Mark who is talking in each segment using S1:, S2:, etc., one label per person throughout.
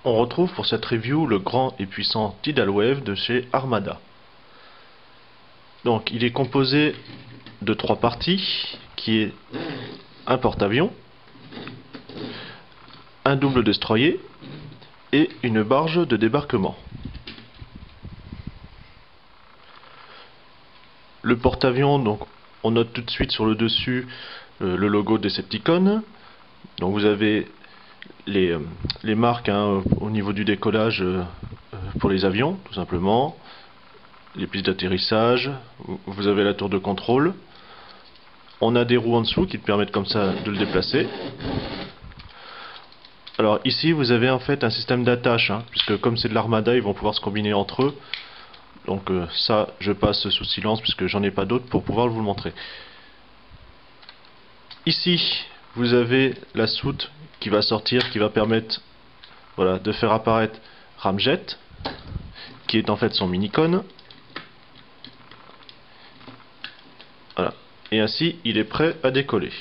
S1: On retrouve pour cette review le grand et puissant Tidal Wave de chez Armada. Donc il est composé de 3 parties, qui est un porte-avions, un double destroyer et une barge de débarquement. Le porte-avions, donc on note tout de suite sur le dessus le logo Decepticon. Donc vous avez les marques au niveau du décollage pour les avions, tout simplement. Les pistes d'atterrissage, vous avez la tour de contrôle. On a des roues en dessous qui te permettent comme ça de le déplacer. Alors ici vous avez en fait un système d'attache, puisque comme c'est de l'Armada, ils vont pouvoir se combiner entre eux. Donc ça je passe sous silence puisque j'en ai pas d'autres pour pouvoir vous le montrer. Ici vous avez la soute qui va sortir, qui va permettre de faire apparaître Ramjet, qui est en fait son mini-cône. Voilà. Et ainsi il est prêt à décoller.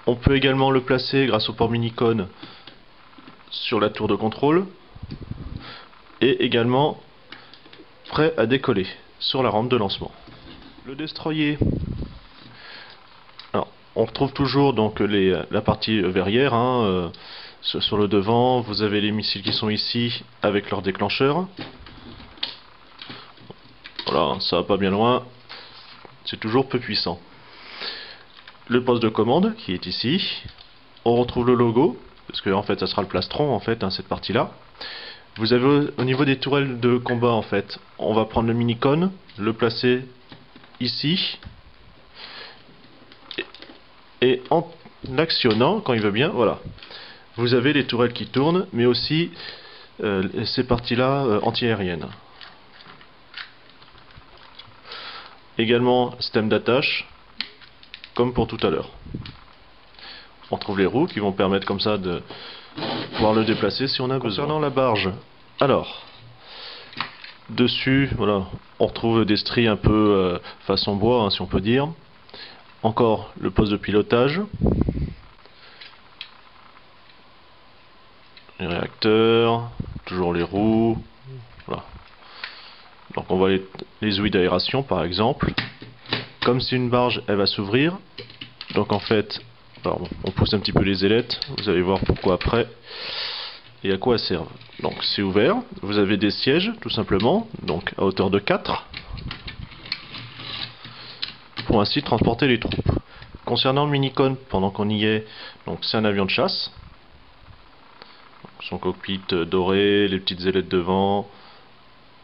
S1: On peut également le placer grâce au port mini-cône sur la tour de contrôle et également prêt à décoller sur la rampe de lancement. Le destroyer, alors, on retrouve toujours donc la partie verrière sur le devant. Vous avez les missiles qui sont ici avec leur déclencheur. Voilà, ça va pas bien loin, c'est toujours peu puissant. Le poste de commande qui est ici. On retrouve le logo, parce que en fait ça sera le plastron en fait, cette partie là. Vous avez au niveau des tourelles de combat en fait, on va prendre le mini-cône, le placer ici, et en l'actionnant quand il veut bien, voilà, vous avez les tourelles qui tournent, mais aussi ces parties là anti-aériennes. Également système d'attache, comme pour tout à l'heure. On retrouve les roues qui vont permettre comme ça de pouvoir le déplacer si on a besoin. Concernant la barge, alors dessus, voilà, on retrouve des stries un peu façon bois, si on peut dire. Encore le poste de pilotage, les réacteurs, toujours les roues. Voilà. Donc on voit les ouïes d'aération par exemple. Comme c'est une barge, elle va s'ouvrir. Donc en fait, alors, on pousse un petit peu les ailettes, vous allez voir pourquoi après et à quoi elles servent. Donc c'est ouvert, vous avez des sièges tout simplement, donc à hauteur de 4, pour ainsi transporter les troupes. Concernant le mini-cône, pendant qu'on y est, donc c'est un avion de chasse. Donc, son cockpit doré, les petites ailettes devant,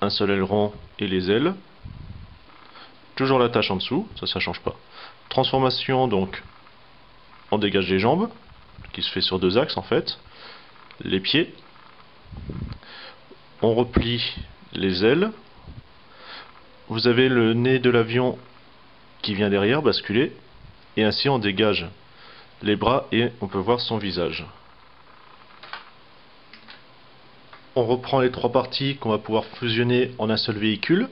S1: un seul aileron et les ailes. Toujours l'attache en dessous, ça change pas. Transformation donc, on dégage les jambes, qui se fait sur 2 axes en fait. Les pieds. On replie les ailes. Vous avez le nez de l'avion qui vient derrière basculer. Et ainsi on dégage les bras et on peut voir son visage. On reprend les 3 parties qu'on va pouvoir fusionner en un seul véhicule.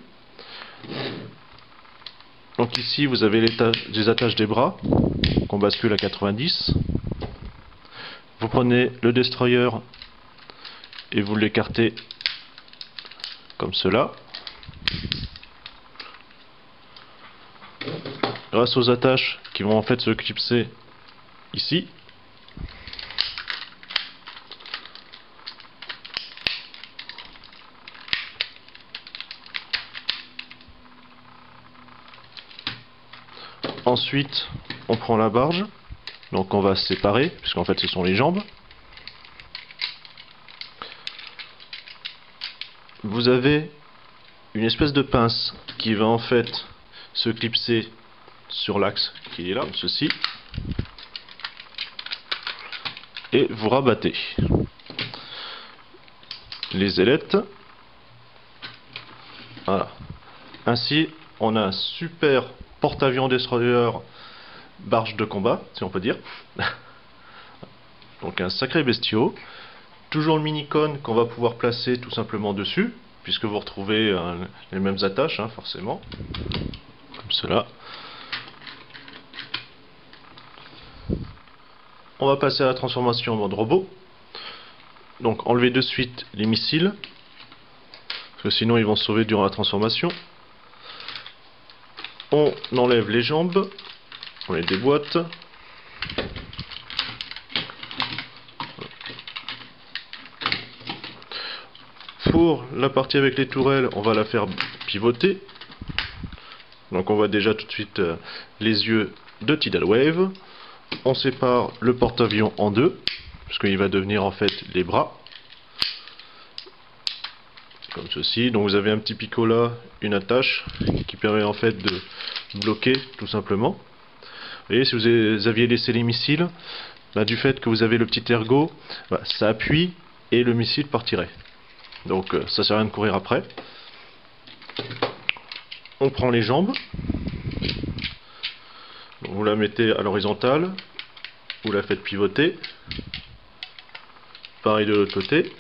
S1: Donc ici vous avez les attaches des bras qu'on bascule à 90. Vous prenez le destroyer et vous l'écartez comme cela. Grâce aux attaches qui vont en fait se clipser ici. Ensuite, on prend la barge, donc on va se séparer, puisqu'en fait ce sont les jambes. Vous avez une espèce de pince qui va en fait se clipser sur l'axe qui est là, comme ceci, et vous rabattez les ailettes. Voilà. Ainsi, on a un super porte-avions destroyer barge de combat, si on peut dire. Donc un sacré bestiau. Toujours le mini-cône qu'on va pouvoir placer tout simplement dessus, puisque vous retrouvez les mêmes attaches, forcément. Comme cela. On va passer à la transformation en mode robot. Donc enlever de suite les missiles, parce que sinon ils vont se sauver durant la transformation. On enlève les jambes, on les déboîte. Pour la partie avec les tourelles, on va la faire pivoter. Donc on voit déjà tout de suite les yeux de Tidal Wave. On sépare le porte-avions en deux, puisqu'il va devenir en fait les bras. Comme ceci. Donc vous avez un petit picot là, une attache, qui permet en fait de bloquer tout simplement. Vous voyez, si vous aviez laissé les missiles, du fait que vous avez le petit ergot, ça appuie et le missile partirait. Donc ça sert à rien de courir après. On prend les jambes, donc, vous la mettez à l'horizontale, vous la faites pivoter, pareil de l'autre côté,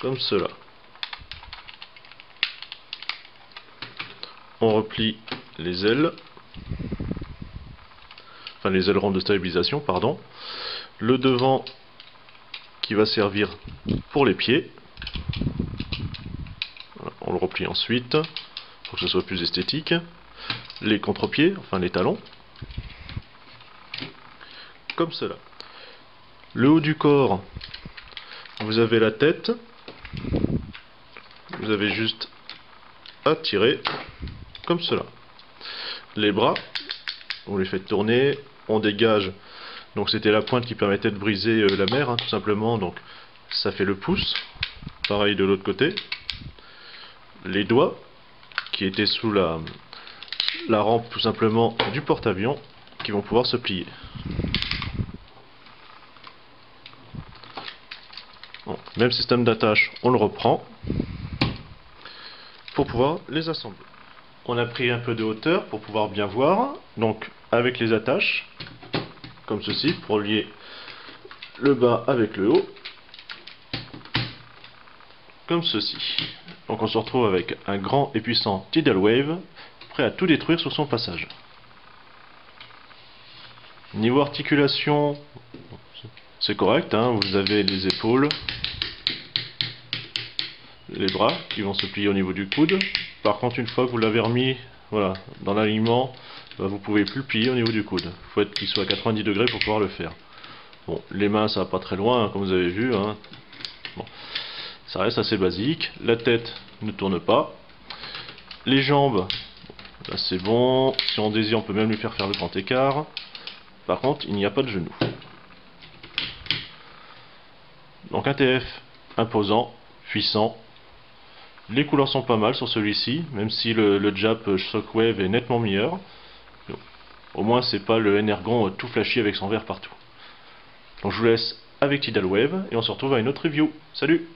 S1: comme cela. On replie les ailes, enfin les ailerons de stabilisation, pardon, le devant qui va servir pour les pieds. Voilà, on le replie ensuite pour que ce soit plus esthétique. Les contre-pieds, enfin les talons, comme cela. Le haut du corps, vous avez la tête, vous avez juste à tirer comme cela. Les bras, vous les faites tourner, on dégage. Donc c'était la pointe qui permettait de briser la mer, tout simplement. Donc ça fait le pouce. Pareil de l'autre côté. Les doigts qui étaient sous la rampe tout simplement du porte-avions, qui vont pouvoir se plier. Bon, même système d'attache, on le reprend pour pouvoir les assembler. On a pris un peu de hauteur pour pouvoir bien voir, donc avec les attaches, comme ceci, pour lier le bas avec le haut, comme ceci. Donc on se retrouve avec un grand et puissant Tidal Wave, prêt à tout détruire sur son passage. Niveau articulation, c'est correct, hein, vous avez les épaules, les bras qui vont se plier au niveau du coude. Par contre, une fois que vous l'avez remis dans l'alignement, vous pouvez plus le plier au niveau du coude. Il faut qu'il soit à 90 degrés pour pouvoir le faire. Bon, les mains, ça va pas très loin, hein, comme vous avez vu. Hein. Bon, ça reste assez basique. La tête ne tourne pas. Les jambes, là c'est bon. Si on désire, on peut même lui faire le grand écart. Par contre, il n'y a pas de genou. Donc un TF imposant, puissant. Les couleurs sont pas mal sur celui-ci, même si le Jap Shockwave est nettement meilleur. Au moins c'est pas le Energon tout flashy avec son vert partout. Donc je vous laisse avec Tidal Wave et on se retrouve à une autre review. Salut!